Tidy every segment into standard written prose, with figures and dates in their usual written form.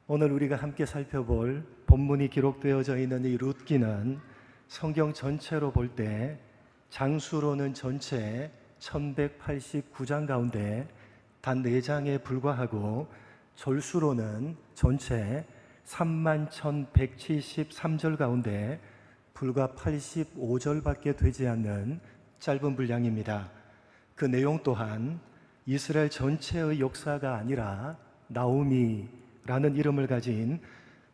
오늘 우리가 함께 살펴볼 본문이 기록되어져 있는 이 룻기는 성경 전체로 볼 때 장수로는 전체 1189장 가운데 단 4장에 불과하고 절수로는 전체 31,173절 가운데 불과 85절밖에 되지 않는 짧은 분량입니다. 그 내용 또한 이스라엘 전체의 역사가 아니라 나오미라는 이름을 가진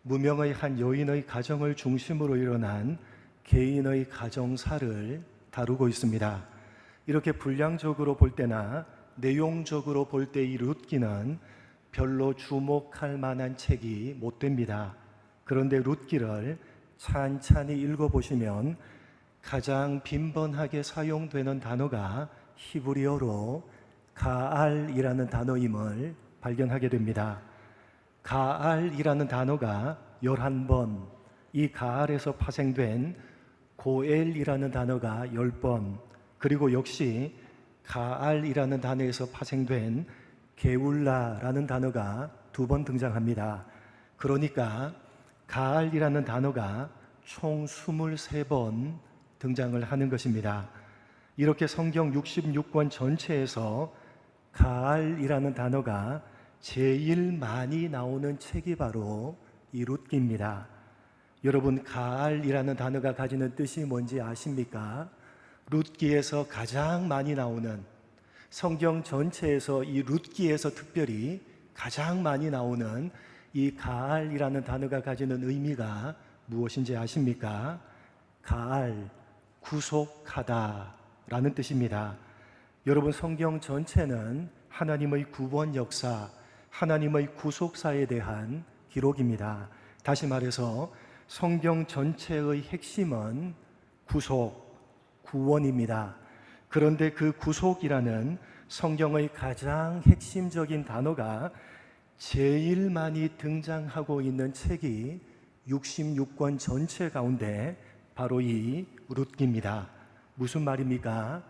무명의 한 여인의 가정을 중심으로 일어난 개인의 가정사를 다루고 있습니다. 이렇게 분량적으로 볼 때나 내용적으로 볼 때 이 룻기는 별로 주목할 만한 책이 못 됩니다. 그런데 룻기를 찬찬히 읽어보시면 가장 빈번하게 사용되는 단어가 히브리어로 가알이라는 단어임을 발견하게 됩니다. 가알이라는 단어가 11번, 이 가알에서 파생된 고엘이라는 단어가 10번, 그리고 역시 가알이라는 단어에서 파생된 게울라라는 단어가 2번 등장합니다. 그러니까 가알이라는 단어가 총 23번 등장을 하는 것입니다. 이렇게 성경 66권 전체에서 가알이라는 단어가 제일 많이 나오는 책이 바로 이 룻기입니다. 여러분, 가알이라는 단어가 가지는 뜻이 뭔지 아십니까? 룻기에서 가장 많이 나오는, 성경 전체에서 이 룻기에서 특별히 가장 많이 나오는 이 가알이라는 단어가 가지는 의미가 무엇인지 아십니까? 가알, 구속하다 라는 뜻입니다. 여러분, 성경 전체는 하나님의 구원 역사, 하나님의 구속사에 대한 기록입니다. 다시 말해서 성경 전체의 핵심은 구속, 구원입니다. 그런데 그 구속이라는 성경의 가장 핵심적인 단어가 제일 많이 등장하고 있는 책이 66권 전체 가운데 바로 이 룻기입니다. 무슨 말입니까?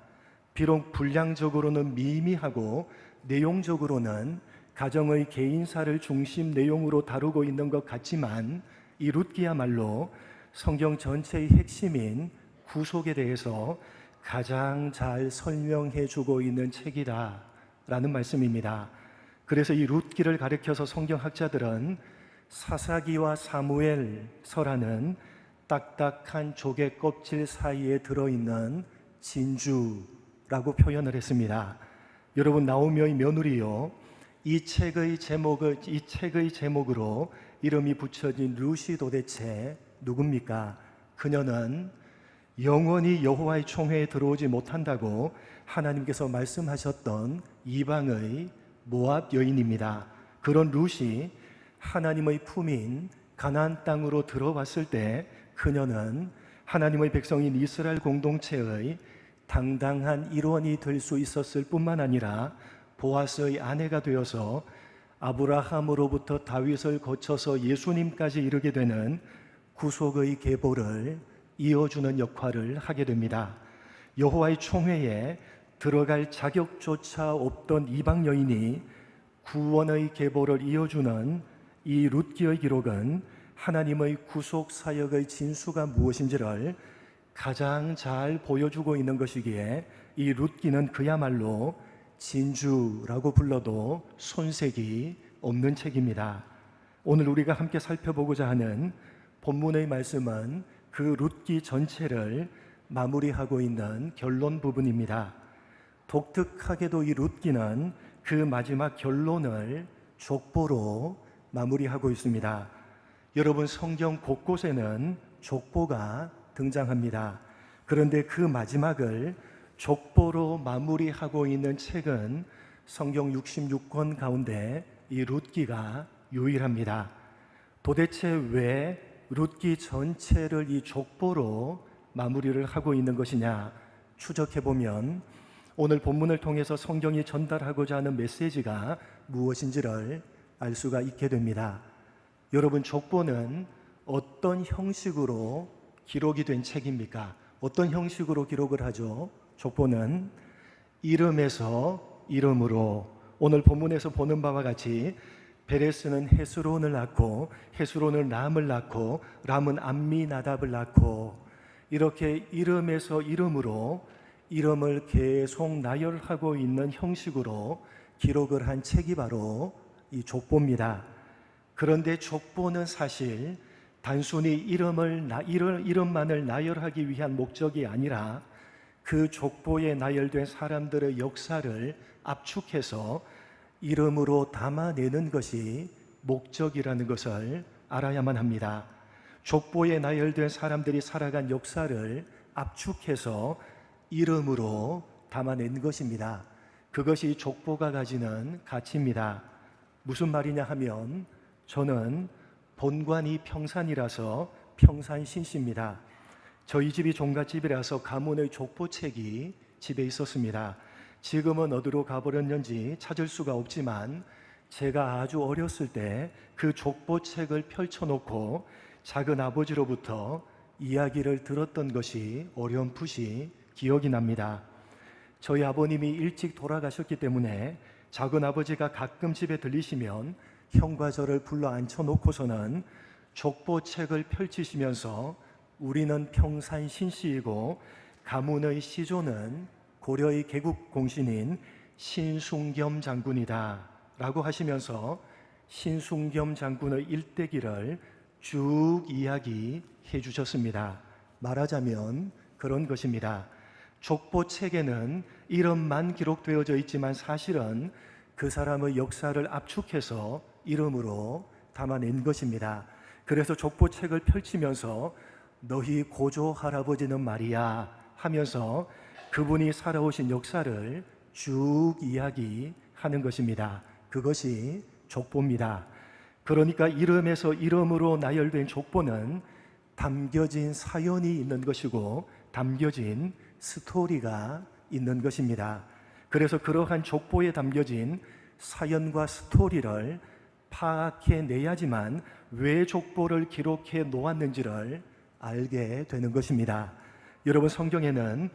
비록 분량적으로는 미미하고 내용적으로는 가정의 개인사를 중심 내용으로 다루고 있는 것 같지만 이 룻기야말로 성경 전체의 핵심인 구속에 대해서 가장 잘 설명해 주고 있는 책이다 라는 말씀입니다. 그래서 이 룻기를 가리켜서 성경학자들은 사사기와 사무엘서라는 딱딱한 조개 껍질 사이에 들어있는 진주라고 표현을 했습니다. 여러분, 나오미의 며느리요, 이 책의 제목으로 이름이 붙여진 룻이 도대체 누굽니까? 그녀는 영원히 여호와의 총회에 들어오지 못한다고 하나님께서 말씀하셨던 이방의 모압 여인입니다. 그런 룻이 하나님의 품인 가나안 땅으로 들어왔을 때 그녀는 하나님의 백성인 이스라엘 공동체의 당당한 일원이 될 수 있었을 뿐만 아니라 보아스의 아내가 되어서 아브라함으로부터 다윗을 거쳐서 예수님까지 이르게 되는 구속의 계보를 이어주는 역할을 하게 됩니다. 여호와의 총회에 들어갈 자격조차 없던 이방 여인이 구원의 계보를 이어주는 이 룻기의 기록은 하나님의 구속 사역의 진수가 무엇인지를 가장 잘 보여주고 있는 것이기에 이 룻기는 그야말로 진주라고 불러도 손색이 없는 책입니다. 오늘 우리가 함께 살펴보고자 하는 본문의 말씀은 그 룻기 전체를 마무리하고 있는 결론 부분입니다. 독특하게도 이 룻기는 그 마지막 결론을 족보로 마무리하고 있습니다. 여러분, 성경 곳곳에는 족보가 등장합니다. 그런데 그 마지막을 족보로 마무리하고 있는 책은 성경 66권 가운데 이 룻기가 유일합니다. 도대체 왜 룻기 전체를 이 족보로 마무리를 하고 있는 것이냐 추적해보면 오늘 본문을 통해서 성경이 전달하고자 하는 메시지가 무엇인지를 알 수가 있게 됩니다. 여러분, 족보는 어떤 형식으로 기록이 된 책입니까? 어떤 형식으로 기록을 하죠? 족보는 이름에서 이름으로, 오늘 본문에서 보는 바와 같이 베레스는 헤스론을 낳고 헤스론은 람을 낳고 람은 암미나답을 낳고 이렇게 이름에서 이름으로 이름을 계속 나열하고 있는 형식으로 기록을 한 책이 바로 이 족보입니다. 그런데 족보는 사실 단순히 이름만을 나열하기 위한 목적이 아니라 그 족보에 나열된 사람들의 역사를 압축해서 이름으로 담아내는 것이 목적이라는 것을 알아야만 합니다. 족보에 나열된 사람들이 살아간 역사를 압축해서 이름으로 담아낸 것입니다. 그것이 족보가 가지는 가치입니다. 무슨 말이냐 하면 저는 본관이 평산이라서 평산신씨입니다. 저희 집이 종갓집이라서 가문의 족보책이 집에 있었습니다. 지금은 어디로 가버렸는지 찾을 수가 없지만 제가 아주 어렸을 때 그 족보책을 펼쳐놓고 작은 아버지로부터 이야기를 들었던 것이 어렴풋이 기억이 납니다. 저희 아버님이 일찍 돌아가셨기 때문에 작은 아버지가 가끔 집에 들리시면 형과 저를 불러 앉혀놓고서는 족보책을 펼치시면서 우리는 평산신씨이고 가문의 시조는 고려의 개국공신인 신숭겸 장군이다 라고 하시면서 신숭겸 장군의 일대기를 쭉 이야기해 주셨습니다. 말하자면 그런 것입니다. 족보책에는 이름만 기록되어져 있지만 사실은 그 사람의 역사를 압축해서 이름으로 담아낸 것입니다. 그래서 족보책을 펼치면서 너희 고조 할아버지는 말이야 하면서 그분이 살아오신 역사를 쭉 이야기하는 것입니다. 그것이 족보입니다. 그러니까 이름에서 이름으로 나열된 족보는 담겨진 사연이 있는 것이고 담겨진 스토리가 있는 것입니다. 그래서 그러한 족보에 담겨진 사연과 스토리를 파악해내야지만 왜 족보를 기록해 놓았는지를 알게 되는 것입니다. 여러분, 성경에는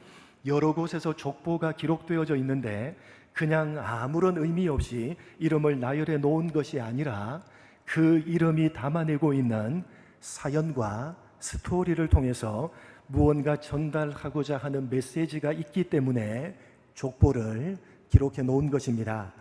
여러 곳에서 족보가 기록되어져 있는데 그냥 아무런 의미 없이 이름을 나열해 놓은 것이 아니라 그 이름이 담아내고 있는 사연과 스토리를 통해서 무언가 전달하고자 하는 메시지가 있기 때문에 족보를 기록해 놓은 것입니다.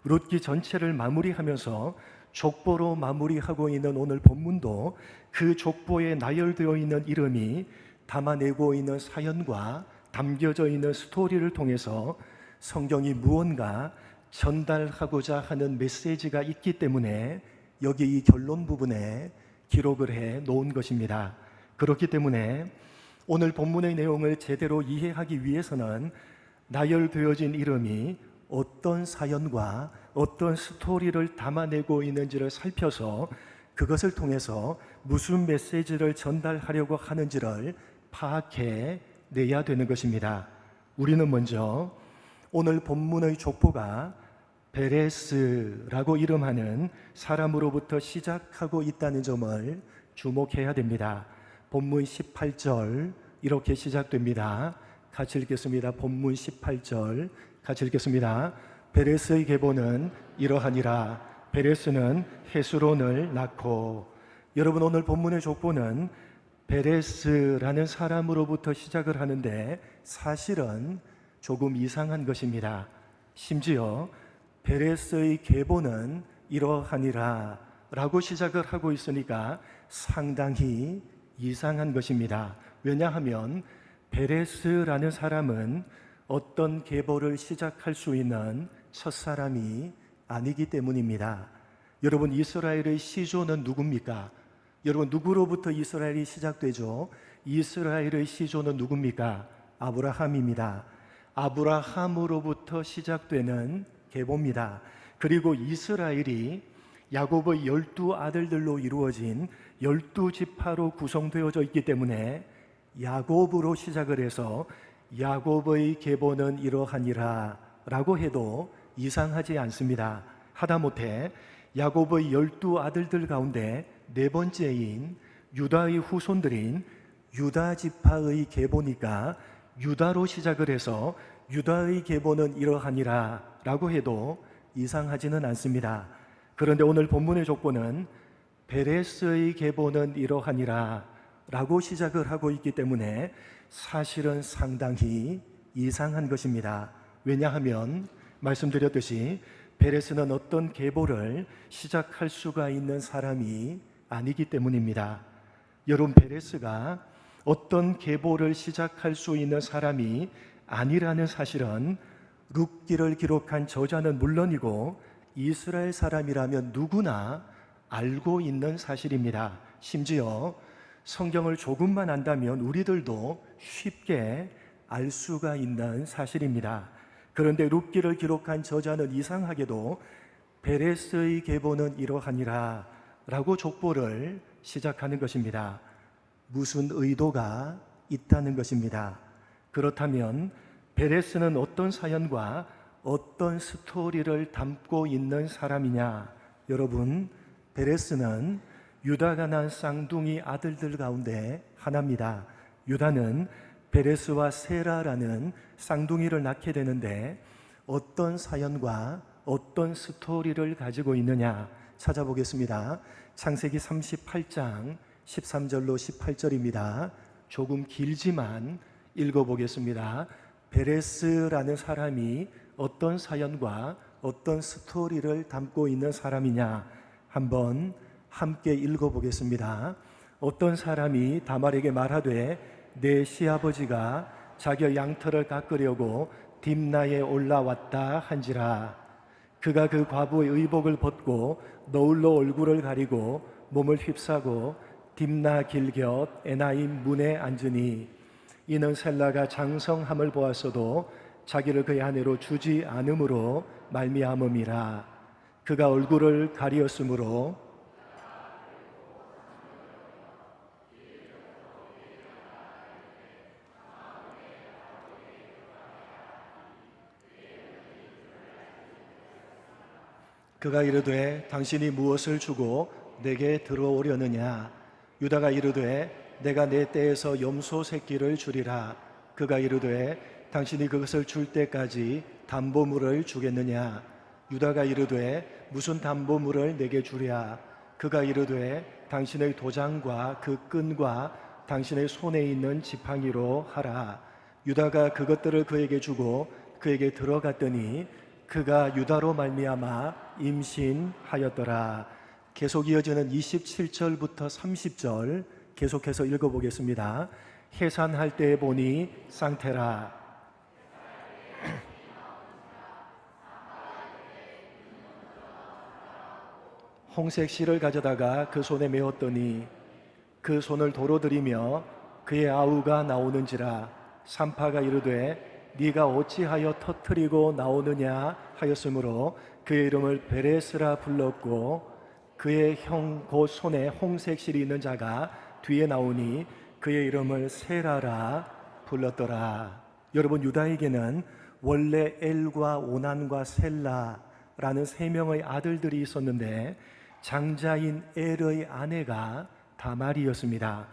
룻기 전체를 마무리하면서 족보로 마무리하고 있는 오늘 본문도 그 족보에 나열되어 있는 이름이 담아내고 있는 사연과 담겨져 있는 스토리를 통해서 성경이 무언가 전달하고자 하는 메시지가 있기 때문에 여기 이 결론 부분에 기록을 해 놓은 것입니다. 그렇기 때문에 오늘 본문의 내용을 제대로 이해하기 위해서는 나열되어진 이름이 어떤 사연과 어떤 스토리를 담아내고 있는지를 살펴서 그것을 통해서 무슨 메시지를 전달하려고 하는지를 파악해 내야 되는 것입니다. 우리는 먼저 오늘 본문의 족보가 베레스라고 이름하는 사람으로부터 시작하고 있다는 점을 주목해야 됩니다. 본문 18절 이렇게 시작됩니다. 같이 읽겠습니다. 본문 18절 같이 읽겠습니다. 베레스의 계보는 이러하니라. 베레스는 헤스론을 낳고. 여러분, 오늘 본문의 족보는 베레스라는 사람으로부터 시작을 하는데 사실은 조금 이상한 것입니다. 심지어 베레스의 계보는 이러하니라 라고 시작을 하고 있으니까 상당히 이상한 것입니다. 왜냐하면 베레스라는 사람은 어떤 계보를 시작할 수 있는 첫사람이 아니기 때문입니다. 여러분, 이스라엘의 시조는 누굽니까? 여러분, 누구로부터 이스라엘이 시작되죠? 이스라엘의 시조는 누굽니까? 아브라함입니다. 아브라함으로부터 시작되는 계보입니다. 그리고 이스라엘이 야곱의 12아들들로 이루어진 12지파로 구성되어져 있기 때문에 야곱으로 시작을 해서 야곱의 계보는 이러하니라 라고 해도 이상하지 않습니다. 하다못해 야곱의 12아들들 가운데 네 번째인 유다의 후손들인 유다지파의 계보니까 유다로 시작을 해서 유다의 계보는 이러하니라 라고 해도 이상하지는 않습니다. 그런데 오늘 본문의 족보는 베레스의 계보는 이러하니라 라고 시작을 하고 있기 때문에 사실은 상당히 이상한 것입니다. 왜냐하면 말씀드렸듯이 베레스는 어떤 계보를 시작할 수가 있는 사람이 아니기 때문입니다. 여러분, 베레스가 어떤 계보를 시작할 수 있는 사람이 아니라는 사실은 룻기를 기록한 저자는 물론이고 이스라엘 사람이라면 누구나 알고 있는 사실입니다. 심지어 성경을 조금만 안다면 우리들도 쉽게 알 수가 있는 사실입니다. 그런데 룻기를 기록한 저자는 이상하게도 베레스의 계보는 이러하니라 라고 족보를 시작하는 것입니다. 무슨 의도가 있다는 것입니다. 그렇다면 베레스는 어떤 사연과 어떤 스토리를 담고 있는 사람이냐? 여러분, 베레스는 유다가 낳은 쌍둥이 아들들 가운데 하나입니다. 유다는 베레스와 세라라는 쌍둥이를 낳게 되는데 어떤 사연과 어떤 스토리를 가지고 있느냐 찾아보겠습니다. 창세기 38장 13절로 18절입니다. 조금 길지만 읽어보겠습니다. 베레스라는 사람이 어떤 사연과 어떤 스토리를 담고 있는 사람이냐 한번 함께 읽어보겠습니다. 어떤 사람이 다말에게 말하되 내 시아버지가 자기 양털을 깎으려고 딥나에 올라왔다 한지라. 그가 그 과부의 의복을 벗고 너울로 얼굴을 가리고 몸을 휩싸고 딥나 길곁 에나임 문에 앉으니 이는 셀라가 장성함을 보았어도 자기를 그의 아내로 주지 않음으로 말미암음이라. 그가 얼굴을 가리었으므로 그가 이르되 당신이 무엇을 주고 내게 들어오려느냐. 유다가 이르되 내가 내 떼에서 염소 새끼를 주리라. 그가 이르되 당신이 그것을 줄 때까지 담보물을 주겠느냐. 유다가 이르되 무슨 담보물을 내게 주랴. 그가 이르되 당신의 도장과 그 끈과 당신의 손에 있는 지팡이로 하라. 유다가 그것들을 그에게 주고 그에게 들어갔더니 그가 유다로 말미암아 임신하였더라. 계속 이어지는 27절부터 30절 계속해서 읽어보겠습니다. 해산할 때 보니 쌍테라. 홍색 실을 가져다가 그 손에 메었더니 그 손을 도로 들이며 그의 아우가 나오는지라. 산파가 이르되 네가 어찌하여 터뜨리고 나오느냐 하였으므로 그의 이름을 베레스라 불렀고 그의 형 곧 손에 홍색 실이 있는 자가 뒤에 나오니 그의 이름을 세라라 불렀더라. 여러분, 유다에게는 원래 엘과 오난과 셀라라는 세 명의 아들들이 있었는데 장자인 엘의 아내가 다말이었습니다.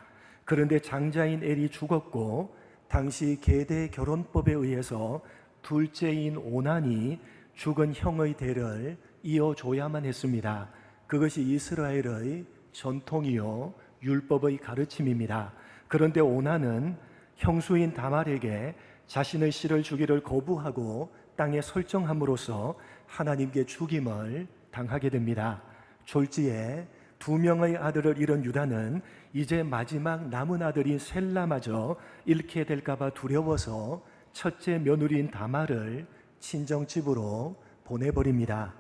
그런데 장자인 엘이 죽었고 당시 계대 결혼법에 의해서 둘째인 오난이 죽은 형의 대를 이어줘야만 했습니다. 그것이 이스라엘의 전통이요 율법의 가르침입니다. 그런데 오난은 형수인 다말에게 자신의 씨를 주기를 거부하고 땅에 설정함으로써 하나님께 죽임을 당하게 됩니다. 졸지에 두 명의 아들을 잃은 유다는 이제 마지막 남은 아들인 셀라마저 잃게 될까봐 두려워서 첫째 며느리인 다말을 친정집으로 보내버립니다.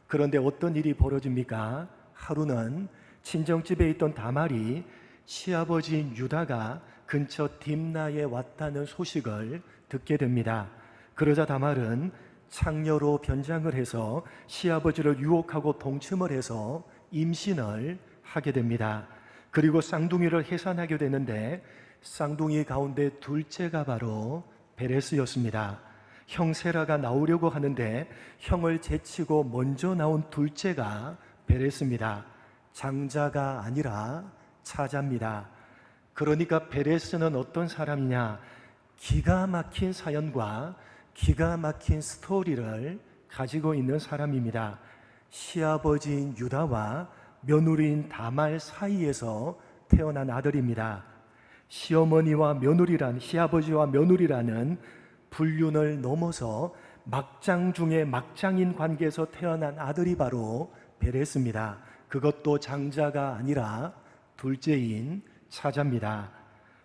그런데 어떤 일이 벌어집니까? 하루는 친정집에 있던 다말이 시아버지인 유다가 근처 딥나에 왔다는 소식을 듣게 됩니다. 그러자 다말은 창녀로 변장을 해서 시아버지를 유혹하고 동침을 해서 임신을 하게 됩니다. 그리고 쌍둥이를 해산하게 되는데 쌍둥이 가운데 둘째가 바로 베레스였습니다. 형 세라가 나오려고 하는데 형을 제치고 먼저 나온 둘째가 베레스입니다. 장자가 아니라 차자입니다. 그러니까 베레스는 어떤 사람이냐? 기가 막힌 사연과 기가 막힌 스토리를 가지고 있는 사람입니다. 시아버지인 유다와 며느리인 다말 사이에서 태어난 아들입니다. 시어머니와 며느리란, 시아버지와 며느리라는 불륜을 넘어서 막장 중에 막장인 관계에서 태어난 아들이 바로 베레스입니다. 그것도 장자가 아니라 둘째인 차자입니다.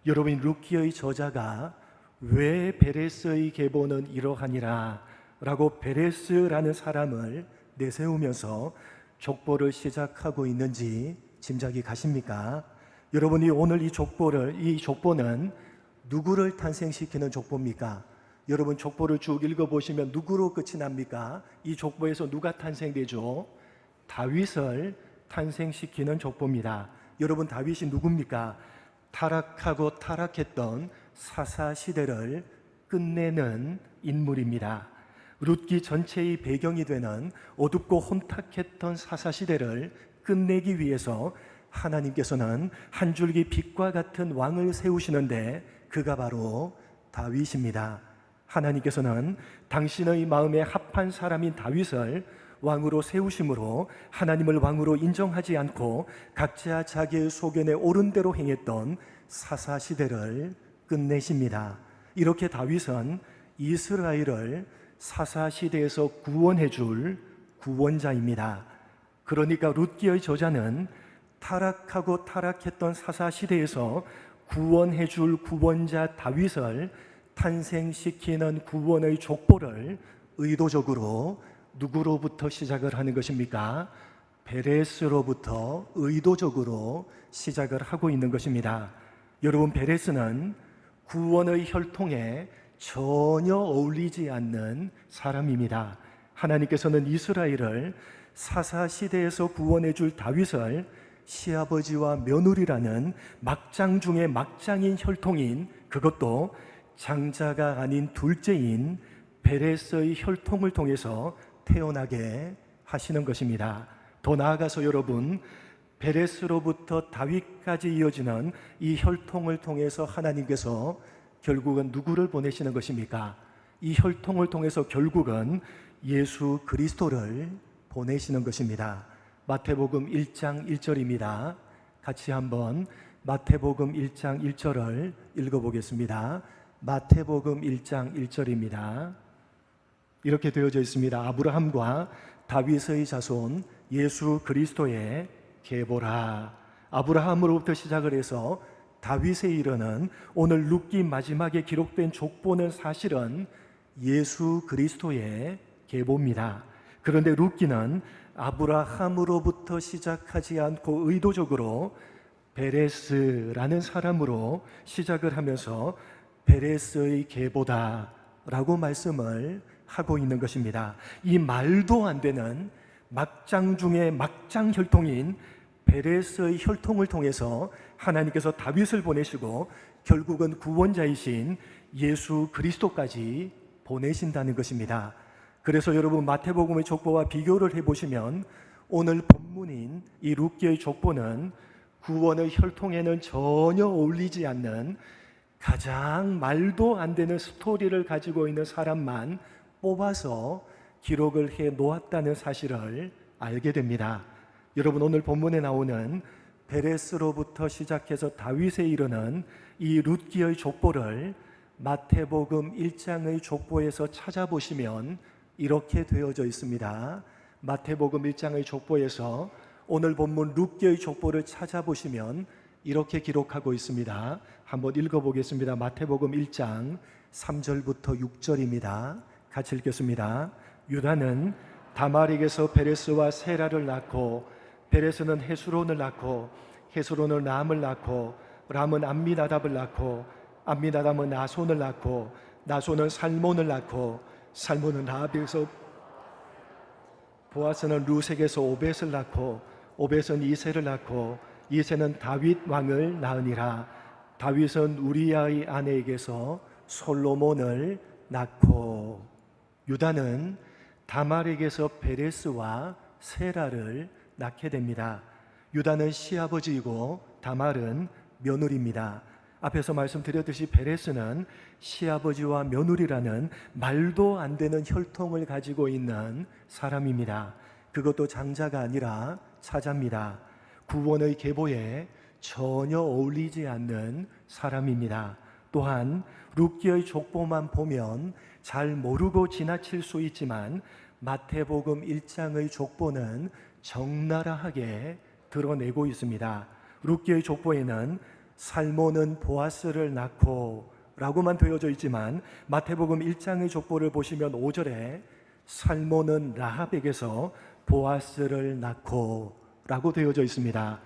여러분, 루키의 저자가 왜 베레스의 계보는 이러하니라 라고 베레스라는 사람을 내세우면서 족보를 시작하고 있는지 짐작이 가십니까? 여러분이 오늘 이 족보는 누구를 탄생시키는 족보입니까? 여러분, 족보를 쭉 읽어보시면 누구로 끝이 납니까? 이 족보에서 누가 탄생되죠? 다윗을 탄생시키는 족보입니다. 여러분, 다윗이 누굽니까? 타락하고 타락했던 사사시대를 끝내는 인물입니다. 룻기 전체의 배경이 되는 어둡고 혼탁했던 사사시대를 끝내기 위해서 하나님께서는 한 줄기 빛과 같은 왕을 세우시는데 그가 바로 다윗입니다. 하나님께서는 당신의 마음에 합한 사람인 다윗을 왕으로 세우심으로 하나님을 왕으로 인정하지 않고 각자 자기의 소견에 옳은 대로 행했던 사사시대를 끝내십니다. 이렇게 다윗은 이스라엘을 사사시대에서 구원해 줄 구원자입니다. 그러니까 룻기의 저자는 타락하고 타락했던 사사시대에서 구원해 줄 구원자 다윗을 탄생시키는 구원의 족보를 의도적으로 누구로부터 시작을 하는 것입니까? 베레스로부터 의도적으로 시작을 하고 있는 것입니다. 여러분, 베레스는 구원의 혈통에 전혀 어울리지 않는 사람입니다. 하나님께서는 이스라엘을 사사시대에서 구원해 줄 다윗을 시아버지와 며느리라는 막장 중에 막장인 혈통인, 그것도 장자가 아닌 둘째인 베레스의 혈통을 통해서 태어나게 하시는 것입니다. 더 나아가서 여러분, 베레스로부터 다윗까지 이어지는 이 혈통을 통해서 하나님께서 결국은 누구를 보내시는 것입니까? 이 혈통을 통해서 결국은 예수 그리스도를 보내시는 것입니다. 마태복음 1장 1절입니다. 같이 한번 마태복음 1장 1절을 읽어보겠습니다. 마태복음 1장 1절입니다. 이렇게 되어져 있습니다. 아브라함과 다윗의 자손 예수 그리스도의 계보라. 아브라함으로부터 시작을 해서 다윗에 이르는 오늘 룻기 마지막에 기록된 족보는 사실은 예수 그리스도의 계보입니다. 그런데 룻기는 아브라함으로부터 시작하지 않고 의도적으로 베레스라는 사람으로 시작을 하면서 베레스의 계보다 라고 말씀을 하고 있는 것입니다. 이 말도 안 되는 막장 중에 막장 혈통인 베레스의 혈통을 통해서 하나님께서 다윗을 보내시고 결국은 구원자이신 예수 그리스도까지 보내신다는 것입니다. 그래서 여러분, 마태복음의 족보와 비교를 해보시면 오늘 본문인 이 룻기의 족보는 구원의 혈통에는 전혀 어울리지 않는 가장 말도 안 되는 스토리를 가지고 있는 사람만 뽑아서 기록을 해 놓았다는 사실을 알게 됩니다. 여러분, 오늘 본문에 나오는 베레스로부터 시작해서 다윗에 이르는 이 룻기의 족보를 마태복음 1장의 족보에서 찾아보시면 이렇게 되어져 있습니다. 마태복음 1장의 족보에서 오늘 본문 룻기의 족보를 찾아보시면 이렇게 기록하고 있습니다. 한번 읽어보겠습니다. 마태복음 1장 3절부터 6절입니다. 같이 읽겠습니다. 유다는 다말에게서 베레스와 세라를 낳고 베레스는 헤스론을 낳고 헤스론은 람을 낳고 람은 암미나답을 낳고 암미나답은 나손을 낳고 나손은 살몬을 낳고 살몬은 라합에서 보아스는 루색에서 오벳을 낳고 오벳은 이새를 낳고 이새는 다윗 왕을 낳으니라. 다윗은 우리야의 아내에게서 솔로몬을 낳고 유다는 다말에게서 베레스와 세라를 낳게 됩니다. 유다는 시아버지이고 다말은 며느리입니다. 앞에서 말씀드렸듯이 베레스는 시아버지와 며느리라는 말도 안 되는 혈통을 가지고 있는 사람입니다. 그것도 장자가 아니라 차자입니다. 구원의 계보에 전혀 어울리지 않는 사람입니다. 또한 룻기의 족보만 보면 잘 모르고 지나칠 수 있지만 마태복음 1장의 족보는 적나라하게 드러내고 있습니다. 룻기의 족보에는 살몬은 보아스를 낳고 라고만 되어져 있지만 마태복음 1장의 족보를 보시면 5절에 살몬은 라합에게서 보아스를 낳고 라고 되어져 있습니다.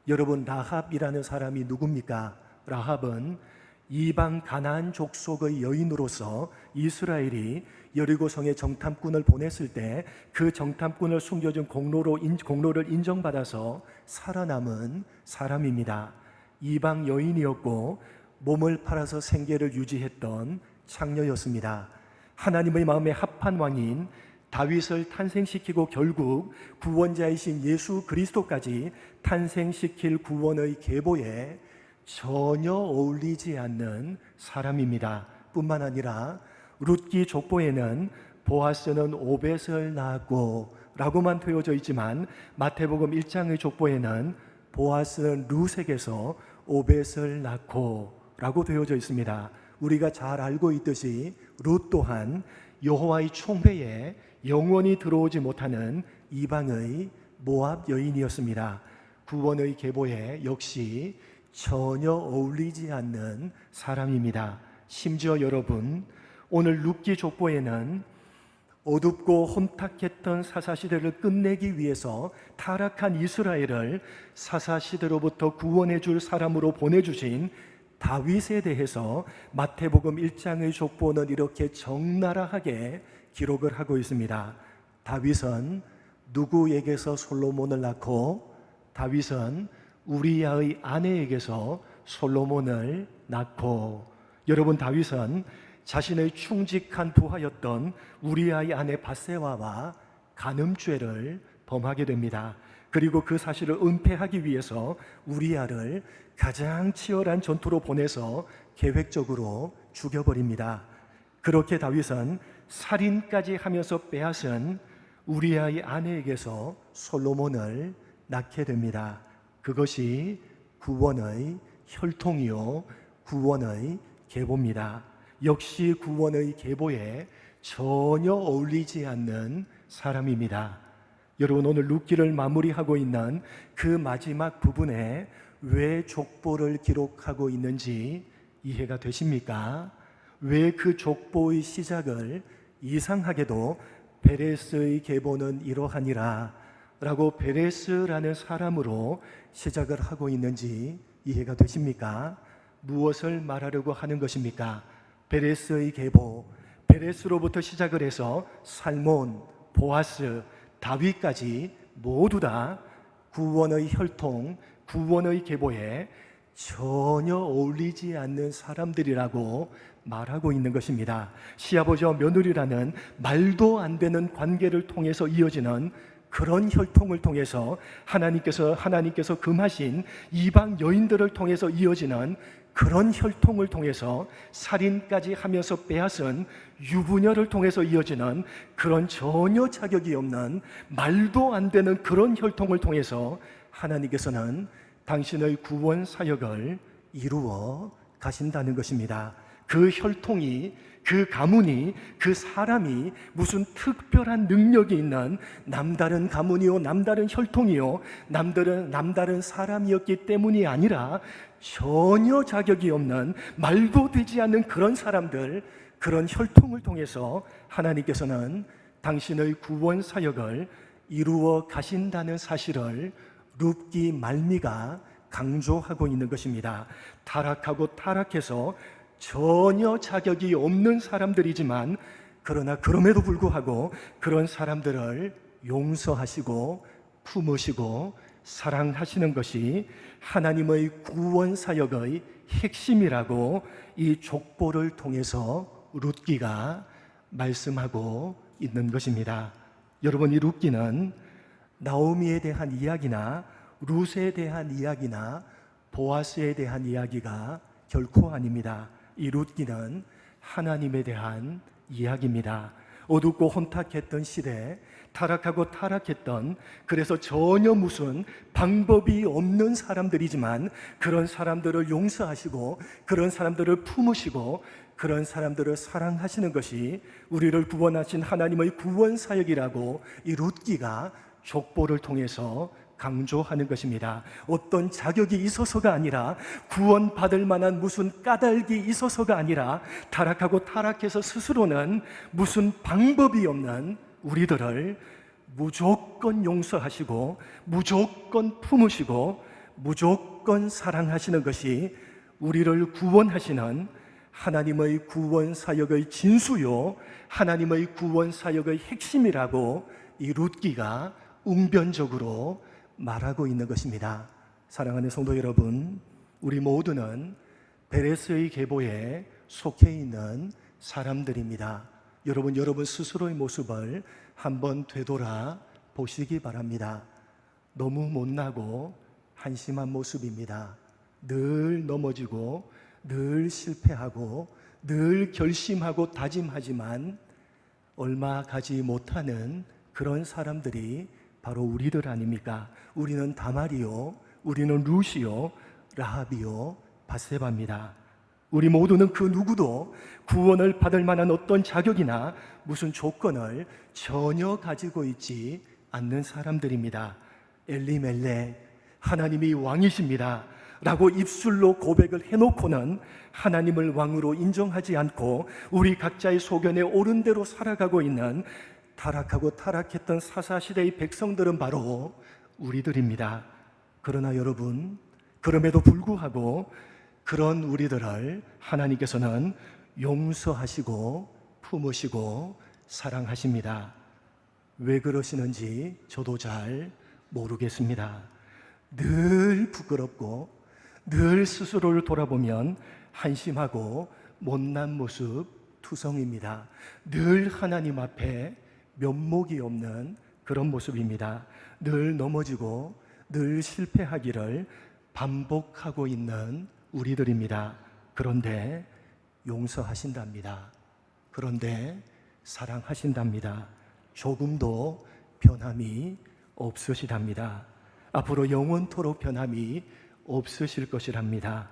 여러분, 라합이라는 사람이 누굽니까? 라합은 이방 가나안 족속의 여인으로서 이스라엘이 여리고성에 정탐꾼을 보냈을 때 그 정탐꾼을 숨겨준 공로를 인정받아서 살아남은 사람입니다. 이방 여인이었고 몸을 팔아서 생계를 유지했던 창녀였습니다. 하나님의 마음에 합한 왕인 다윗을 탄생시키고 결국 구원자이신 예수 그리스도까지 탄생시킬 구원의 계보에 전혀 어울리지 않는 사람입니다. 뿐만 아니라 룻기 족보에는 보아스는 오벳을 낳았고 라고만 되어져 있지만 마태복음 1장의 족보에는 보아스는 룻에게서 오벳을 낳고 라고 되어져 있습니다. 우리가 잘 알고 있듯이 룻 또한 여호와의 총회에 영원히 들어오지 못하는 이방의 모압 여인이었습니다. 구원의 계보에 역시 전혀 어울리지 않는 사람입니다. 심지어 여러분, 오늘 룻기 족보에는 어둡고 혼탁했던 사사시대를 끝내기 위해서 타락한 이스라엘을 사사시대로부터 구원해 줄 사람으로 보내주신 다윗에 대해서 마태복음 1장의 족보는 이렇게 적나라하게 기록을 하고 있습니다. 다윗은 누구에게서 솔로몬을 낳고 다윗은 우리야의 아내에게서 솔로몬을 낳고, 여러분, 다윗은 자신의 충직한 부하였던 우리야의 아내 밧세바와 간음죄를 범하게 됩니다. 그리고 그 사실을 은폐하기 위해서 우리야를 가장 치열한 전투로 보내서 계획적으로 죽여버립니다. 그렇게 다윗은 살인까지 하면서 빼앗은 우리야의 아내에게서 솔로몬을 낳게 됩니다. 그것이 구원의 혈통이요 구원의 계보입니다. 역시 구원의 계보에 전혀 어울리지 않는 사람입니다. 여러분, 오늘 룻기를 마무리하고 있는 그 마지막 부분에 왜 족보를 기록하고 있는지 이해가 되십니까? 왜 그 족보의 시작을 이상하게도 베레스의 계보는 이러하니라 라고 베레스라는 사람으로 시작을 하고 있는지 이해가 되십니까? 무엇을 말하려고 하는 것입니까? 베레스의 계보, 베레스로부터 시작을 해서 살몬, 보아스, 다윗까지 모두 다 구원의 혈통, 구원의 계보에 전혀 어울리지 않는 사람들이라고 말하고 있는 것입니다. 시아버지와 며느리라는 말도 안 되는 관계를 통해서 이어지는 그런 혈통을 통해서 하나님께서 금하신 이방 여인들을 통해서 이어지는 그런 혈통을 통해서 살인까지 하면서 빼앗은 유부녀를 통해서 이어지는 그런 전혀 자격이 없는 말도 안 되는 그런 혈통을 통해서 하나님께서는 당신의 구원 사역을 이루어 가신다는 것입니다. 그 혈통이, 그 가문이, 그 사람이 무슨 특별한 능력이 있는 남다른 가문이요, 남다른 혈통이요, 남다른 사람이었기 때문이 아니라 전혀 자격이 없는 말도 되지 않는 그런 사람들, 그런 혈통을 통해서 하나님께서는 당신의 구원 사역을 이루어 가신다는 사실을 룻기 말미가 강조하고 있는 것입니다. 타락해서 전혀 자격이 없는 사람들이지만 그러나 그럼에도 불구하고 그런 사람들을 용서하시고 품으시고 사랑하시는 것이 하나님의 구원 사역의 핵심이라고 이 족보를 통해서 룻기가 말씀하고 있는 것입니다. 여러분, 이 룻기는 나오미에 대한 이야기나 룻에 대한 이야기나 보아스에 대한 이야기가 결코 아닙니다. 이 룻기는 하나님에 대한 이야기입니다. 어둡고 혼탁했던 시대, 타락하고 타락했던, 그래서 전혀 무슨 방법이 없는 사람들이지만 그런 사람들을 용서하시고 그런 사람들을 품으시고 그런 사람들을 사랑하시는 것이 우리를 구원하신 하나님의 구원 사역이라고 이 룻기가 족보를 통해서 강조하는 것입니다. 어떤 자격이 있어서가 아니라, 구원받을 만한 무슨 까닭이 있어서가 아니라, 타락하고 타락해서 스스로는 무슨 방법이 없는 우리들을 무조건 용서하시고 무조건 품으시고 무조건 사랑하시는 것이 우리를 구원하시는 하나님의 구원 사역의 진수요, 하나님의 구원 사역의 핵심이라고 이 룻기가 웅변적으로 말하고 있는 것입니다. 사랑하는 성도 여러분, 우리 모두는 베레스의 계보에 속해 있는 사람들입니다. 여러분 스스로의 모습을 한번 되돌아 보시기 바랍니다. 너무 못나고 한심한 모습입니다. 늘 넘어지고 늘 실패하고 늘 결심하고 다짐하지만 얼마 가지 못하는 그런 사람들이 바로 우리들 아닙니까? 우리는 다말이요, 우리는 룻이요, 라합이요, 밧세바입니다. 우리 모두는 그 누구도 구원을 받을 만한 어떤 자격이나 무슨 조건을 전혀 가지고 있지 않는 사람들입니다. 엘리멜렉, 하나님이 왕이십니다 라고 입술로 고백을 해놓고는 하나님을 왕으로 인정하지 않고 우리 각자의 소견에 옳은 대로 살아가고 있는 타락하고 타락했던 사사시대의 백성들은 바로 우리들입니다. 그러나 여러분, 그럼에도 불구하고 그런 우리들을 하나님께서는 용서하시고 품으시고 사랑하십니다. 왜 그러시는지 저도 잘 모르겠습니다. 늘 부끄럽고 늘 스스로를 돌아보면 한심하고 못난 모습 투성입니다. 늘 하나님 앞에 면목이 없는 그런 모습입니다. 늘 넘어지고 늘 실패하기를 반복하고 있는 우리들입니다. 그런데 용서하신답니다. 그런데 사랑하신답니다. 조금도 변함이 없으시답니다. 앞으로 영원토록 변함이 없으실 것이랍니다.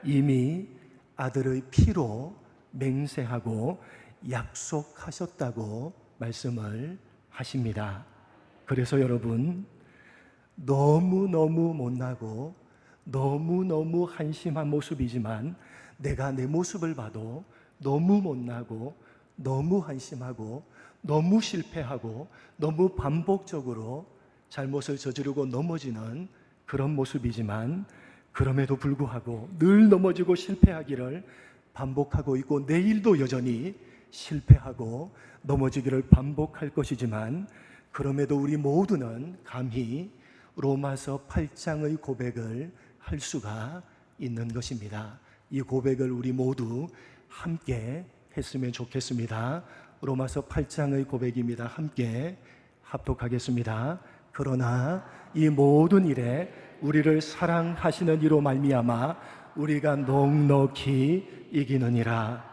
이미 아들의 피로 맹세하고 약속하셨다고 말씀을 하십니다. 그래서 여러분, 너무너무 못나고 너무너무 한심한 모습이지만 내가 내 모습을 봐도 너무 못나고 너무 한심하고 너무 실패하고 너무 반복적으로 잘못을 저지르고 넘어지는 그런 모습이지만 그럼에도 불구하고 늘 넘어지고 실패하기를 반복하고 있고 내일도 여전히 실패하고 넘어지기를 반복할 것이지만 그럼에도 우리 모두는 감히 로마서 8장의 고백을 할 수가 있는 것입니다. 이 고백을 우리 모두 함께 했으면 좋겠습니다. 로마서 8장의 고백입니다. 함께 합독하겠습니다. 그러나 이 모든 일에 우리를 사랑하시는 이로 말미암아 우리가 넉넉히 이기느니라.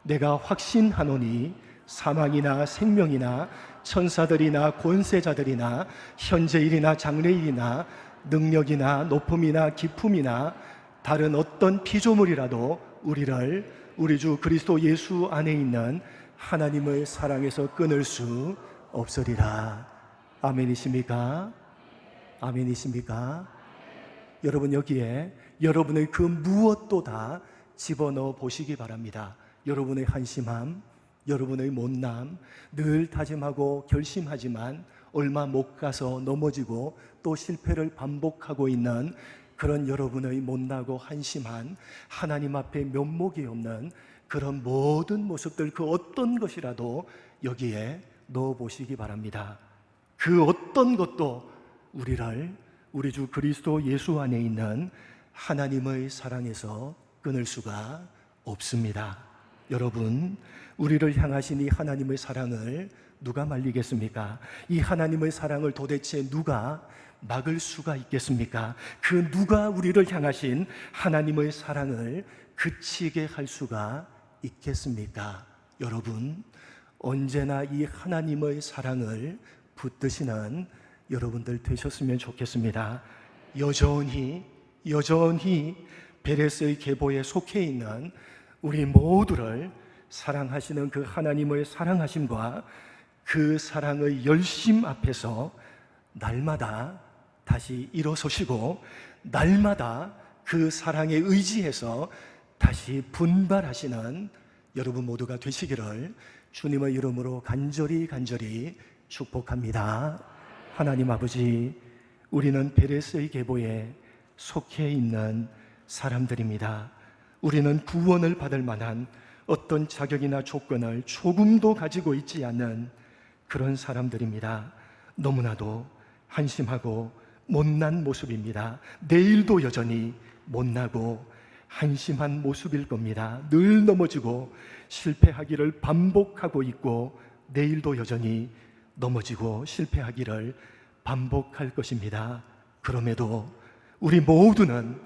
내가 확신하노니 사망이나 생명이나 천사들이나 권세자들이나 현재일이나 장래일이나 능력이나 높음이나 깊음이나 다른 어떤 피조물이라도 우리를 우리 주 그리스도 예수 안에 있는 하나님의 사랑에서 끊을 수 없으리라. 아멘이십니까? 아멘이십니까? 여러분, 여기에 여러분의 그 무엇도 다 집어넣어 보시기 바랍니다. 여러분의 한심함, 여러분의 못남, 늘 다짐하고 결심하지만 얼마 못 가서 넘어지고 또 실패를 반복하고 있는 그런 여러분의 못나고 한심한 하나님 앞에 면목이 없는 그런 모든 모습들, 그 어떤 것이라도 여기에 넣어 보시기 바랍니다. 그 어떤 것도 우리를 우리 주 그리스도 예수 안에 있는 하나님의 사랑에서 끊을 수가 없습니다. 여러분, 우리를 향하신 이 하나님의 사랑을 누가 말리겠습니까? 이 하나님의 사랑을 도대체 누가 막을 수가 있겠습니까? 그 누가 우리를 향하신 하나님의 사랑을 그치게 할 수가 있겠습니까? 여러분, 언제나 이 하나님의 사랑을 붙드시는 여러분들 되셨으면 좋겠습니다. 여전히 베레스의 계보에 속해 있는 우리 모두를 사랑하시는 그 하나님의 사랑하심과 그 사랑의 열심 앞에서 날마다 다시 일어서시고 날마다 그 사랑에 의지해서 다시 분발하시는 여러분 모두가 되시기를 주님의 이름으로 간절히 축복합니다. 하나님 아버지, 우리는 베레스의 계보에 속해 있는 사람들입니다. 우리는 구원을 받을 만한 어떤 자격이나 조건을 조금도 가지고 있지 않는 그런 사람들입니다. 너무나도 한심하고 못난 모습입니다. 내일도 여전히 못나고 한심한 모습일 겁니다. 늘 넘어지고 실패하기를 반복하고 있고 내일도 여전히 넘어지고 실패하기를 반복할 것입니다. 그럼에도 우리 모두는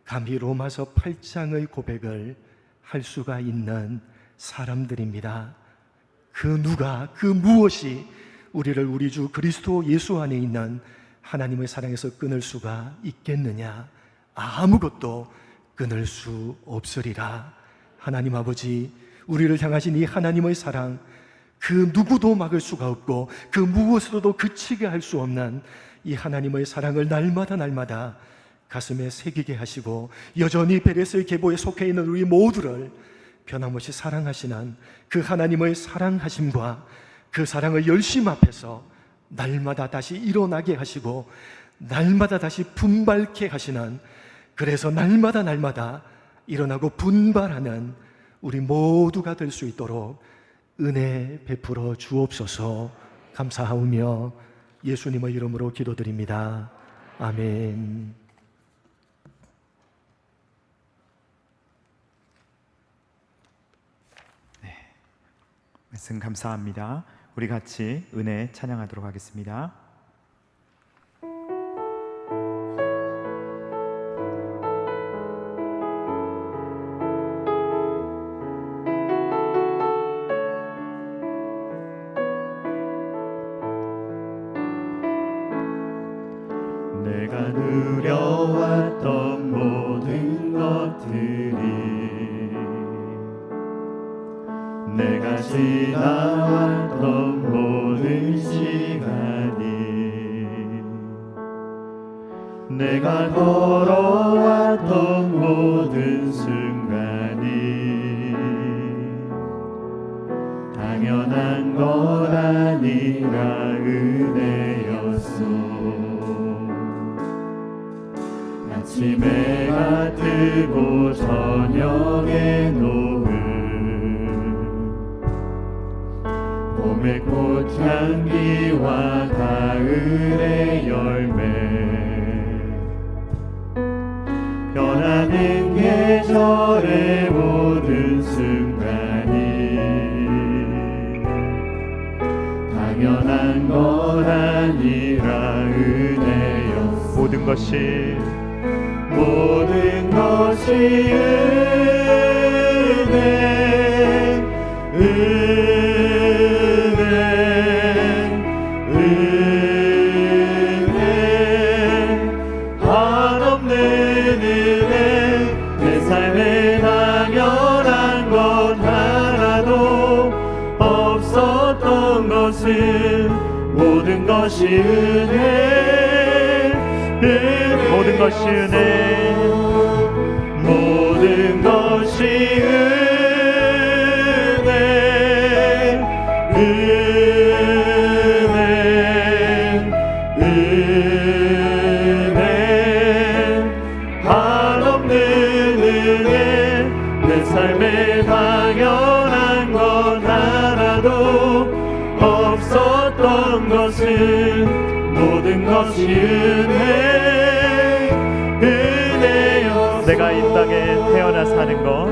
감히 로마서 8장의 고백을 할 수가 있는 사람들입니다. 그 무엇이 우리를 우리 주 그리스도 예수 안에 있는 하나님의 사랑에서 끊을 수가 있겠느냐? 아무것도 끊을 수 없으리라. 하나님 아버지, 우리를 향하신 이 하나님의 사랑, 그 누구도 막을 수가 없고 그 무엇으로도 그치게 할 수 없는 이 하나님의 사랑을 날마다 가슴에 새기게 하시고 여전히 베레스의 계보에 속해 있는 우리 모두를 변함없이 사랑하시는 그 하나님의 사랑하심과 그 사랑의 열심 앞에서 날마다 다시 일어나게 하시고 날마다 다시 분발케 하시는, 그래서 날마다 일어나고 분발하는 우리 모두가 될 수 있도록 은혜 베풀어 주옵소서. 감사하오며 예수님의 이름으로 기도드립니다. 아멘. 말씀 감사합니다. 우리 같이 은혜 찬양하도록 하겠습니다. 내가 누려왔던 모든 것들이, 내가 지나왔던 모든 시간이, 내가 걸어왔던 모든 순간이 당연한 것 아니라 은혜였소. 아침에 해가 뜨고 저녁에 노을, 봄의 꽃향기와 가을의 열매, 변하는 계절의 모든 순간이 당연한 것 아니라 은혜였소. 모든 것이 은혜, 한없는 은혜. 내 삶에 당연한 것 하나도 없었던 것은 모든 것이 은혜, 모든 것이 은혜, 모든 것이 은혜, 은혜, 한없는 은혜. 내 삶에 당연한 것 하나도 없었던 것은 모든 것이 은혜였소. 내가 이 땅에 태어나 사는 것,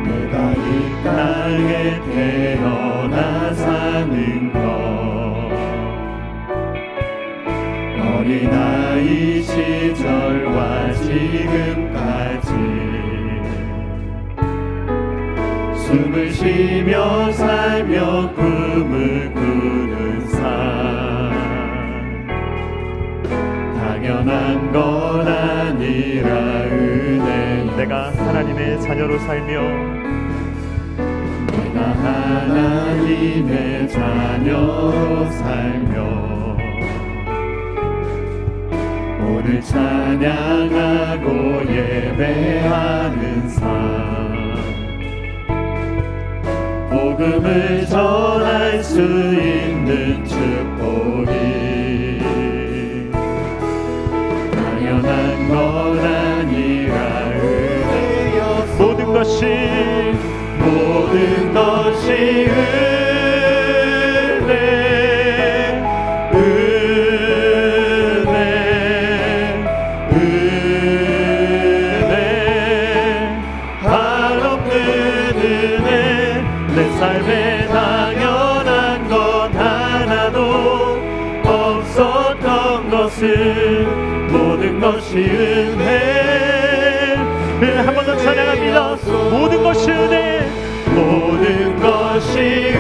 내가 이 땅에 태어나 사는 것, 어린아이 시절과 지금까지 숨을 쉬며 살며 꿈을 꾸는 삶, 내가 하나님의 자녀로 살며 내가 하나님의 자녀로 살며 오늘 찬양하고 예배하는 삶 복음을 전할 수 있는 축복이 당연한 건 아니라 은혜였소 모든 것이 은혜 한없는 은혜 내 삶에 당연한 건 하나도 없었던 것을 모든 것이 은혜 한 번 더 찬양합니다. 모든 것이 은혜 모든 것이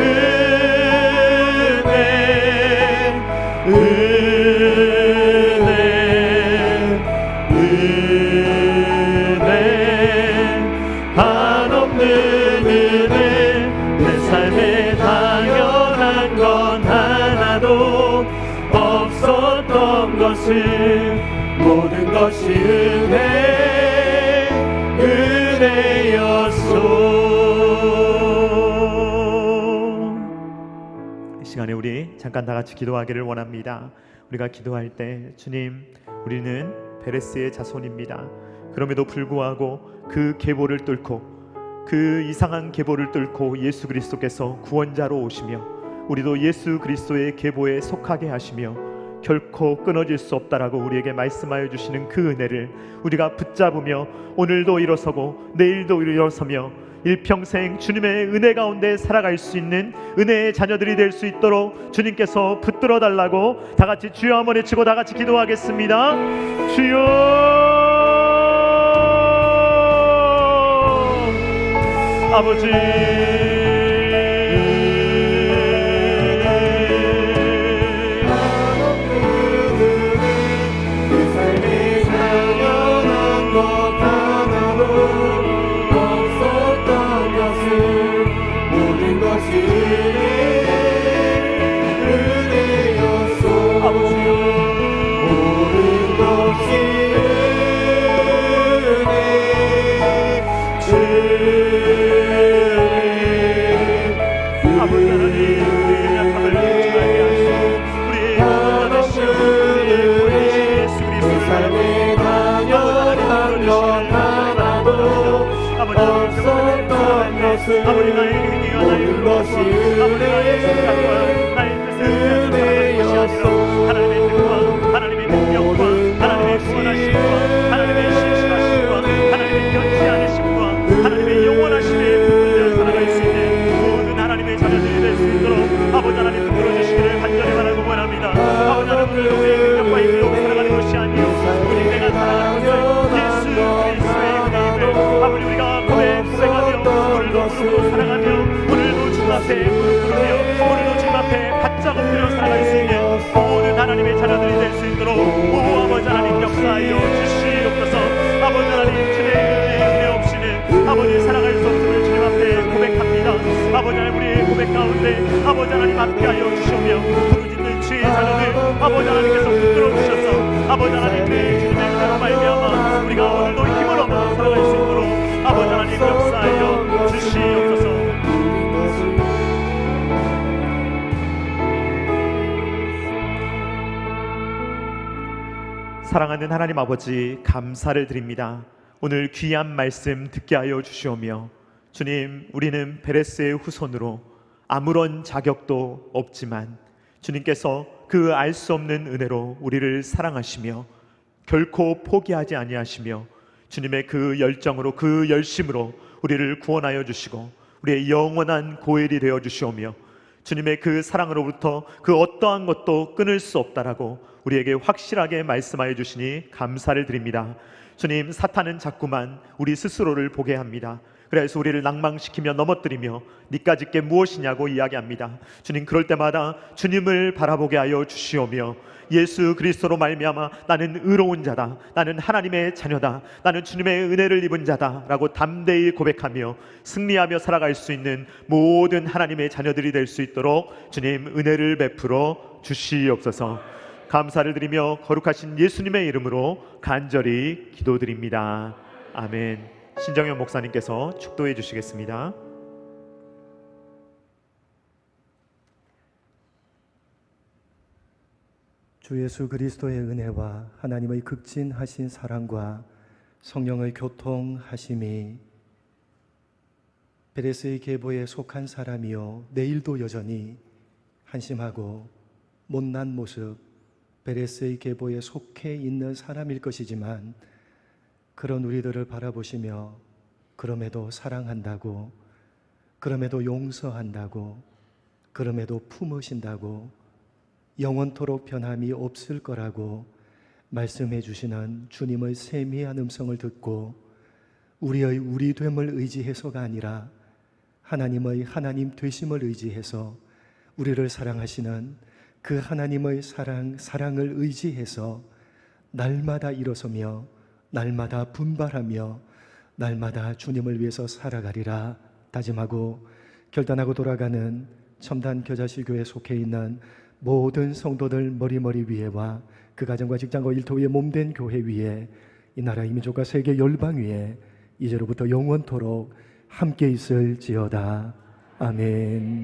은혜 한없는 은혜 내 삶에 당연한 건 하나도 없었던 것을 모든 것이 은혜였소. 이 시간에 우리 잠깐 다 같이 기도하기를 원합니다. 우리가 기도할 때 주님, 우리는 베레스의 자손입니다. 그럼에도 불구하고 그 계보를 뚫고 그 이상한 계보를 뚫고 예수 그리스도께서 구원자로 오시며 우리도 예수 그리스도의 계보에 속하게 하시며 결코 끊어질 수 없다라고 우리에게 말씀하여 주시는 그 은혜를 우리가 붙잡으며 오늘도 일어서고 내일도 일어서며 일평생 주님의 은혜 가운데 살아갈 수 있는 은혜의 자녀들이 될 수 있도록 주님께서 붙들어 달라고 다 같이 주여 한번 외치고 다 같이 기도하겠습니다. 주여 아버지 아버지 나의 행위와 나의 모든 은혜였소. 하나님의 뜻과 하나님의 능력과 하나님의 구원하심과 하나님의 신실하심과 하나님의 변치 않으심과 하나님의 영원하심에 붙들려 살아갈 수 있는 모든 하나님의 자녀들이 될 수 있도록 아버지 하나님 붙들어 주시기를 간절히 바라고 원합니다. 아버지 하나님 우리의 능력과 힘으로 살아가는 것이 아니요 우리 내가 살아가는 것은 예수 그리스도의 은혜임을 아버지 우리가 고백하며 오늘도 부르고 사랑하며 오늘도 주님 앞에 부르며 오늘도 주님 앞에 바짝 엎드려 살아갈 수 있는 모든 하나님의 자녀들이 될 수 있도록 오 아버지 하나님 역사하여 주시옵소서. 아버지 하나님 주의 은혜 없이는 아버지 살아갈 수 없음을 주님 앞에 고백합니다. 아버지 하나님 우리의 고백 가운데 아버지 하나님 함께하여 주시오며 부르짖는 주의 자녀들 아버지 하나님께서 붙들어 주셔서 아버지 하나님의 주님의 은혜로 말미암아 우리가 오늘도 힘을 얻어 살아갈 수 있도록 아버지 하나님 역사하여 주시옵소서. 사랑하는 하나님 아버지 감사를 드립니다. 오늘 귀한 말씀 듣게 하여 주시오며 주님 우리는 베레스의 후손으로 아무런 자격도 없지만 주님께서 그 알 수 없는 은혜로 우리를 사랑하시며 결코 포기하지 아니하시며 주님의 그 열정으로 그 열심으로 우리를 구원하여 주시고 우리의 영원한 고엘이 되어 주시오며 주님의 그 사랑으로부터 그 어떠한 것도 끊을 수 없다라고 우리에게 확실하게 말씀하여 주시니 감사를 드립니다. 주님 사탄은 자꾸만 우리 스스로를 보게 합니다. 그래서 우리를 낭망시키며 넘어뜨리며 니까짓 게 무엇이냐고 이야기합니다. 주님, 그럴 때마다 주님을 바라보게 하여 주시오며 예수 그리스도로 말미암아 나는 의로운 자다, 나는 하나님의 자녀다, 나는 주님의 은혜를 입은 자다 라고 담대히 고백하며 승리하며 살아갈 수 있는 모든 하나님의 자녀들이 될 수 있도록 주님 은혜를 베풀어 주시옵소서. 감사를 드리며 거룩하신 예수님의 이름으로 간절히 기도드립니다. 아멘. 신정현 목사님께서 축도해 주시겠습니다. 주 예수 그리스도의 은혜와 하나님의 극진하신 사랑과 성령의 교통하심이 베레스의 계보에 속한 사람이요 내일도 여전히 한심하고 못난 모습 베레스의 계보에 속해 있는 사람일 것이지만 그런 우리들을 바라보시며 그럼에도 사랑한다고, 그럼에도 용서한다고, 그럼에도 품으신다고, 영원토록 변함이 없을 거라고 말씀해 주시는 주님의 세미한 음성을 듣고 우리의 우리됨을 의지해서가 아니라 하나님의 하나님 되심을 의지해서 우리를 사랑하시는 그 하나님의 사랑을 의지해서 날마다 일어서며 날마다 분발하며 날마다 주님을 위해서 살아가리라 다짐하고 결단하고 돌아가는 첨단 겨자씨교회에 속해 있는 모든 성도들 머리 위에와 그 가정과 직장과 일터 위에 몸된 교회 위에 이 나라 이 민족과 세계 열방 위에 이제로부터 영원토록 함께 있을지어다. 아멘.